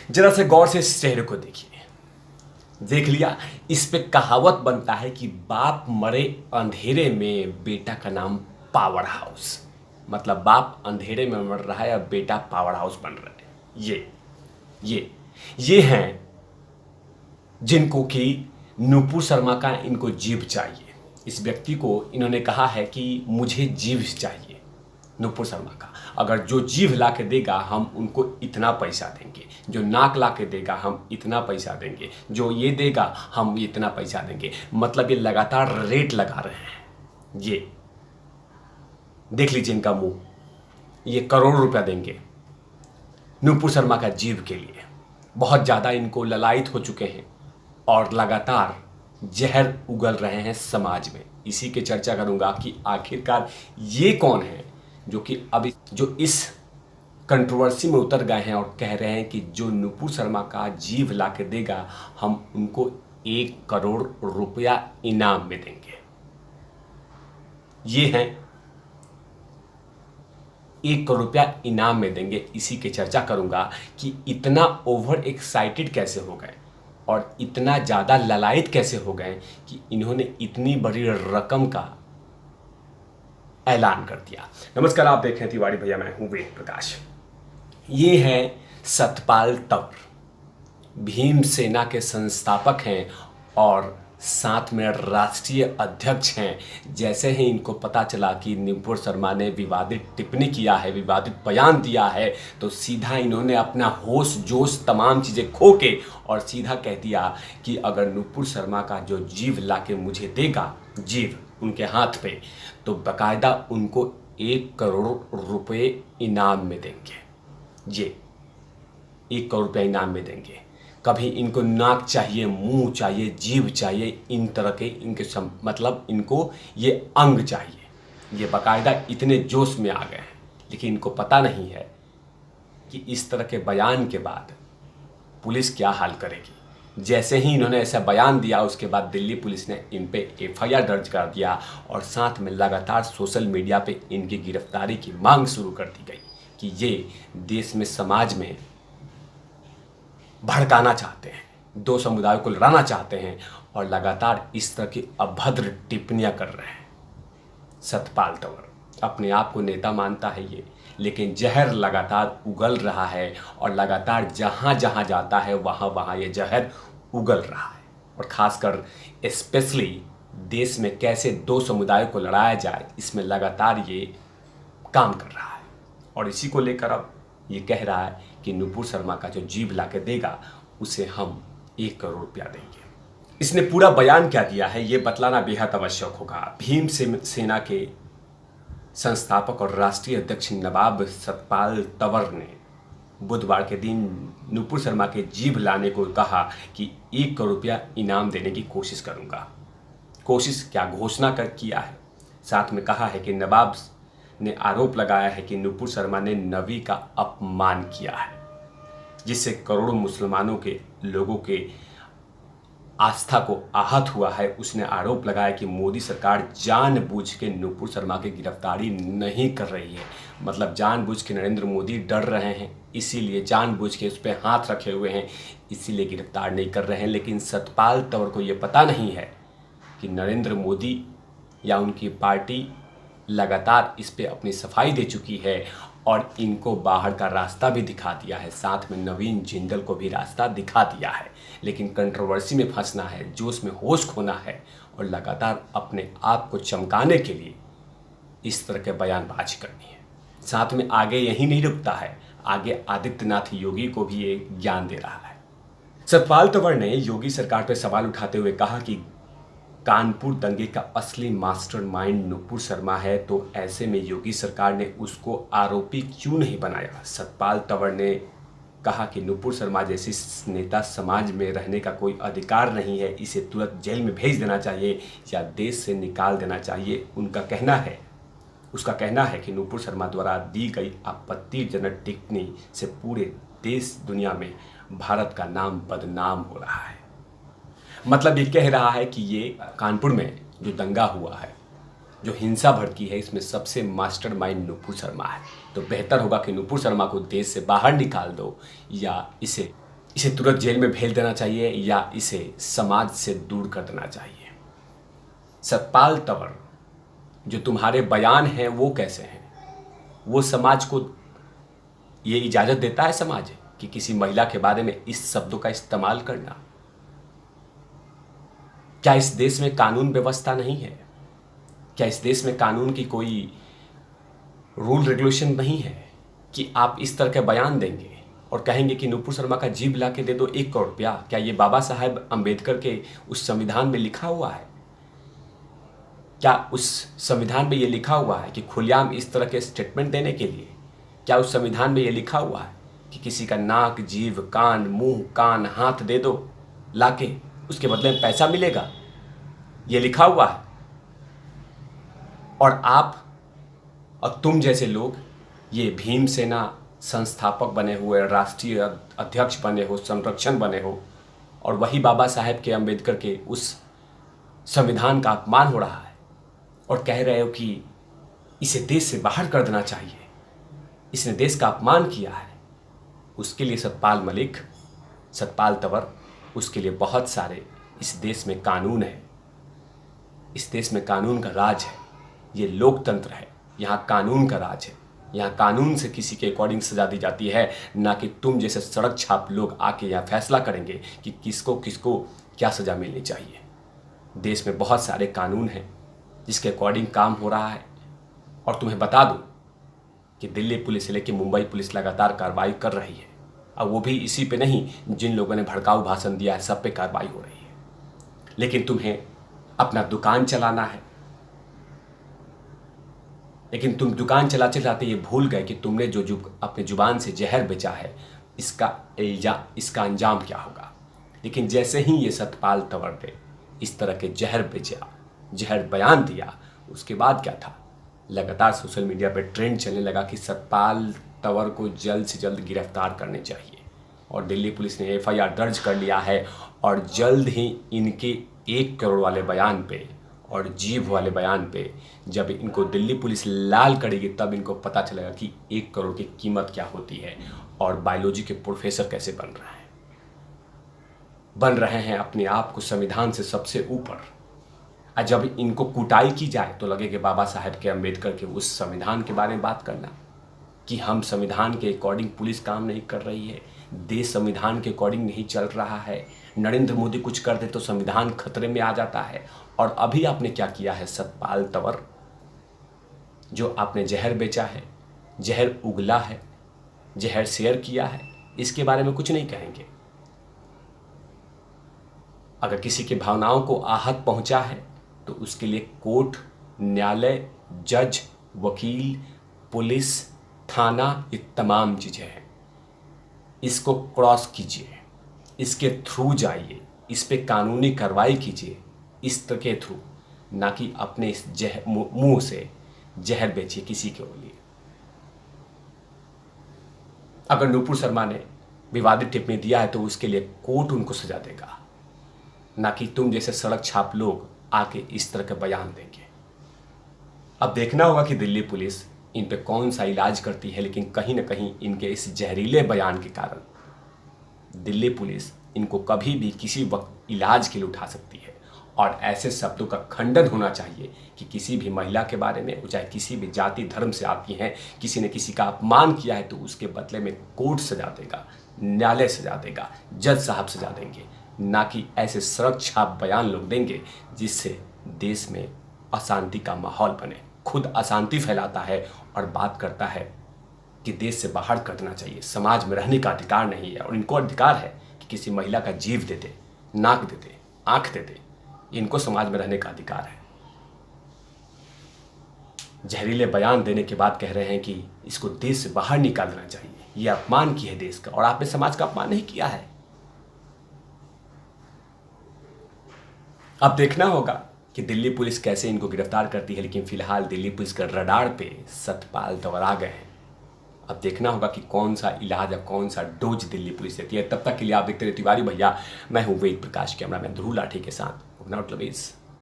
जरा से गौर से इस चेहरे को देखिए। देख लिया, इस पे कहावत बनता है कि बाप मरे अंधेरे में, बेटा का नाम पावर हाउस। मतलब बाप अंधेरे में मर रहा है और बेटा पावर हाउस बन रहा है। ये हैं जिनको कि नुपुर शर्मा का इनको जीभ चाहिए। इस व्यक्ति को इन्होंने कहा है कि मुझे जीभ चाहिए नुपुर शर्मा का। अगर जो जीभ ला के देगा हम उनको इतना पैसा देंगे, जो नाक ला के देगा हम इतना पैसा देंगे, जो ये देगा हम इतना पैसा देंगे। मतलब ये लगातार रेट लगा रहे हैं। ये देख लीजिए इनका मुंह, ये करोड़ रुपया देंगे नुपुर शर्मा का जीभ के लिए। बहुत ज़्यादा इनको ललायित हो चुके हैं और लगातार जहर उगल रहे हैं समाज में। इसी की चर्चा करूंगा कि आखिरकार ये कौन है जो कि अब जो इस कंट्रोवर्सी में उतर गए हैं और कह रहे हैं कि जो नुपुर शर्मा का जीभ ला के देगा हम उनको 1 करोड़ रुपया इनाम में देंगे। ये हैं 1 करोड़ रुपया इनाम में देंगे। इसी की चर्चा करूंगा कि इतना ओवर एक्साइटेड कैसे हो गए और इतना ज़्यादा ललायित कैसे हो गए कि इन्होंने इतनी बड़ी रकम का ऐलान कर दिया। नमस्कार, आप देख रहे हैं तिवारी भैया, मैं हूं वेद प्रकाश। ये हैं सतपाल तंवर, भीम सेना के संस्थापक हैं और साथ में राष्ट्रीय अध्यक्ष हैं। जैसे ही इनको पता चला कि नुपुर शर्मा ने विवादित टिप्पणी किया है, विवादित बयान दिया है, तो सीधा इन्होंने अपना होश जोश तमाम चीज़ें खो के और सीधा कह दिया कि अगर नुपुर शर्मा का जो जीभ ला के मुझे देगा, जीभ उनके हाथ पे, तो बाकायदा उनको 1 करोड़ रुपए इनाम में देंगे। ये 1 करोड़ रुपया इनाम में देंगे। कभी इनको नाक चाहिए, मुंह चाहिए, जीभ चाहिए, इन तरह के इनके मतलब इनको ये अंग चाहिए। ये बाकायदा इतने जोश में आ गए हैं, लेकिन इनको पता नहीं है कि इस तरह के बयान के बाद पुलिस क्या हाल करेगी। जैसे ही इन्होंने ऐसा बयान दिया उसके बाद दिल्ली पुलिस ने इन पे FIR दर्ज कर दिया और साथ में लगातार सोशल मीडिया पे इनकी गिरफ्तारी की मांग शुरू कर दी गई कि ये देश में समाज में भड़काना चाहते हैं, 2 समुदायों को लड़ाना चाहते हैं और लगातार इस तरह की अभद्र टिप्पणियां कर रहे हैं। सतपाल तंवर अपने आप को नेता मानता है ये, लेकिन जहर लगातार उगल रहा है और लगातार जहां जहां जाता है वहां वहां ये जहर उगल रहा है। और खासकर स्पेशली देश में कैसे 2 समुदायों को लड़ाया जाए, इसमें लगातार ये काम कर रहा है। और इसी को लेकर अब ये कह रहा है कि नुपुर शर्मा का जो जीभ ला के देगा उसे हम 1 करोड़ रुपया देंगे। इसने पूरा बयान क्या दिया है ये बतलाना बेहद आवश्यक होगा। भीम सेना के संस्थापक और राष्ट्रीय अध्यक्ष नवाब सतपाल तंवर ने बुधवार के दिन नुपुर शर्मा के जीभ लाने को कहा कि 1 करोड़ रुपया इनाम देने की कोशिश करूंगा। कोशिश क्या, घोषणा कर किया है। साथ में कहा है कि नवाब ने आरोप लगाया है कि नुपुर शर्मा ने नबी का अपमान किया है, जिससे करोड़ों मुसलमानों के लोगों के आस्था को आहत हुआ है। उसने आरोप लगाया कि मोदी सरकार जानबूझ के नुपुर शर्मा की गिरफ्तारी नहीं कर रही है। मतलब जानबूझ के नरेंद्र मोदी डर रहे हैं, इसीलिए जानबूझ के उस पर हाथ रखे हुए हैं, इसीलिए गिरफ्तार नहीं कर रहे हैं। लेकिन सतपाल तंवर को ये पता नहीं है कि नरेंद्र मोदी या उनकी पार्टी लगातार इस पे अपनी सफाई दे चुकी है और इनको बाहर का रास्ता भी दिखा दिया है, साथ में नवीन जिंदल को भी रास्ता दिखा दिया है। लेकिन कंट्रोवर्सी में फंसना है, जोश में होश खोना है और लगातार अपने आप को चमकाने के लिए इस तरह के बयानबाजी करनी है। साथ में आगे यही नहीं रुकता है, आगे आदित्यनाथ योगी को भी ये ज्ञान दे रहा है। सतपाल तंवर ने योगी सरकार पर सवाल उठाते हुए कहा कि कानपुर दंगे का असली मास्टरमाइंड नुपुर शर्मा है, तो ऐसे में योगी सरकार ने उसको आरोपी क्यों नहीं बनाया। सतपाल तंवर ने कहा कि नुपुर शर्मा जैसी नेता समाज में रहने का कोई अधिकार नहीं है, इसे तुरंत जेल में भेज देना चाहिए या देश से निकाल देना चाहिए। उसका कहना है कि नुपुर शर्मा द्वारा दी गई आपत्तिजनक टिप्पणी से पूरे देश दुनिया में भारत का नाम बदनाम हो रहा है। मतलब ये कह रहा है कि ये कानपुर में जो दंगा हुआ है, जो हिंसा भड़की है, इसमें सबसे मास्टरमाइंड नुपुर शर्मा है। तो बेहतर होगा कि नुपुर शर्मा को देश से बाहर निकाल दो या इसे इसे तुरंत जेल में भेज देना चाहिए या इसे समाज से दूर कर देना चाहिए। सतपाल तंवर, जो तुम्हारे बयान हैं वो कैसे हैं? वो समाज को ये इजाज़त देता है समाज कि किसी महिला के बारे में इस शब्दों का इस्तेमाल करना? क्या इस देश में कानून व्यवस्था नहीं है? क्या इस देश में कानून की कोई रूल रेगुलेशन नहीं है कि आप इस तरह के बयान देंगे और कहेंगे कि नुपुर शर्मा का जीभ ला के दे दो 1 करोड़ रुपया? क्या ये बाबा साहेब अम्बेडकर के उस संविधान में लिखा हुआ है? क्या उस संविधान में ये लिखा हुआ है कि खुलेआम इस तरह के स्टेटमेंट देने के लिए? क्या उस संविधान में ये लिखा हुआ है कि किसी का नाक, जीभ, कान, मुंह, कान, हाथ दे दो लाके, उसके बदले में पैसा मिलेगा? ये लिखा हुआ है। और आप और तुम जैसे लोग ये भीमसेना संस्थापक बने हुए, राष्ट्रीय अध्यक्ष बने हो, संरक्षण बने हो, और वही बाबा साहेब के अम्बेडकर के उस संविधान का अपमान हो रहा है और कह रहे हो कि इसे देश से बाहर कर देना चाहिए, इसने देश का अपमान किया है। उसके लिए सतपाल मलिक, सतपाल तंवर, उसके लिए बहुत सारे इस देश में कानून है। इस देश में कानून का राज है। ये लोकतंत्र है, यहाँ कानून का राज है। यहाँ कानून से किसी के अकॉर्डिंग सजा दी जाती है, ना कि तुम जैसे सड़क छाप लोग आके यहाँ फैसला करेंगे कि किसको किसको क्या सज़ा मिलनी चाहिए। देश में बहुत सारे कानून हैं जिसके अकॉर्डिंग काम हो रहा है। और तुम्हें बता दूं कि दिल्ली पुलिस से लेकर मुंबई पुलिस लगातार कार्रवाई कर रही है, और वो भी इसी पे नहीं, जिन लोगों ने भड़काऊ भाषण दिया है सब पे कार्रवाई हो रही है। लेकिन तुम्हें अपना दुकान चलाना है, लेकिन तुम दुकान चलाते चलाते ये भूल गए कि तुमने जो अपने जुबान से जहर बेचा है, इसका अंजाम क्या होगा। लेकिन जैसे ही ये सतपाल तंवर ने इस तरह के जहर बेचा, जहर बयान दिया, उसके बाद क्या था, लगातार सोशल मीडिया पे ट्रेंड चलने लगा कि सतपाल तंवर को जल्द से जल्द गिरफ्तार करने चाहिए। और दिल्ली पुलिस ने FIR दर्ज कर लिया है और जल्द ही इनके 1 करोड़ वाले बयान पे और जीभ वाले बयान पे जब इनको दिल्ली पुलिस लाल करेगी तब इनको पता चलेगा कि 1 करोड़ की कीमत क्या होती है और बायोलॉजी के प्रोफेसर कैसे बन रहे हैं अपने आप को संविधान से सबसे ऊपर। और जब इनको कुटाई की जाए तो लगे कि बाबा साहेब के अम्बेडकर के उस संविधान के बारे में बात करना कि हम संविधान के अकॉर्डिंग पुलिस काम नहीं कर रही है, देश संविधान के अकॉर्डिंग नहीं चल रहा है, नरेंद्र मोदी कुछ कर दे तो संविधान खतरे में आ जाता है। और अभी आपने क्या किया है सतपाल तंवर, जो आपने जहर बेचा है, जहर उगला है, जहर शेयर किया है, इसके बारे में कुछ नहीं कहेंगे। अगर किसी की भावनाओं को आहत पहुंचा है तो उसके लिए कोर्ट, न्यायालय, जज, वकील, पुलिस, थाना, ये तमाम चीज़ें हैं। इसको क्रॉस कीजिए, इसके थ्रू जाइए, इस पे कानूनी कार्रवाई कीजिए, इस तरह के थ्रू, ना कि अपने इस मुंह से जहर बेचिए किसी के लिए। अगर नुपुर शर्मा ने विवादित टिप्पणी दिया है तो उसके लिए कोर्ट उनको सजा देगा, ना कि तुम जैसे सड़क छाप लोग आके इस तरह के बयान देंगे। अब देखना होगा कि दिल्ली पुलिस इन पे कौन सा इलाज करती है, लेकिन कहीं ना कहीं इनके इस जहरीले बयान के कारण दिल्ली पुलिस इनको कभी भी किसी वक्त इलाज के लिए उठा सकती है। और ऐसे शब्दों का खंडन होना चाहिए कि किसी भी महिला के बारे में, चाहे किसी भी जाति धर्म से आती हैं, किसी ने किसी का अपमान किया है तो उसके बदले में कोर्ट सजा देगा, न्यायालय सजा देगा, जज साहब सजा देंगे, ना कि ऐसे सड़क छाप बयान लोग देंगे जिससे देश में अशांति का माहौल बने। खुद अशांति फैलाता है और बात करता है कि देश से बाहर कर देना चाहिए, समाज में रहने का अधिकार नहीं है। और इनको अधिकार है कि किसी महिला का जीभ दे दे, नाक दे दे, आंख दे दे, इनको समाज में रहने का अधिकार है। जहरीले बयान देने के बाद कह रहे हैं कि इसको देश से बाहर निकाल देना चाहिए। यह अपमान किया है देश का, और आपने समाज का अपमान नहीं किया है। अब देखना होगा कि दिल्ली पुलिस कैसे इनको गिरफ्तार करती है, लेकिन फिलहाल दिल्ली पुलिस के रडार पे सतपाल तंवर आ गए हैं। अब देखना होगा कि कौन सा इलाज या कौन सा डोज दिल्ली पुलिस देती है। तब तक के लिए आप देखते रहिए तिवारी भैया। मैं हूँ वेद प्रकाश, कैमरामैन ध्रुव लाठी के साथ।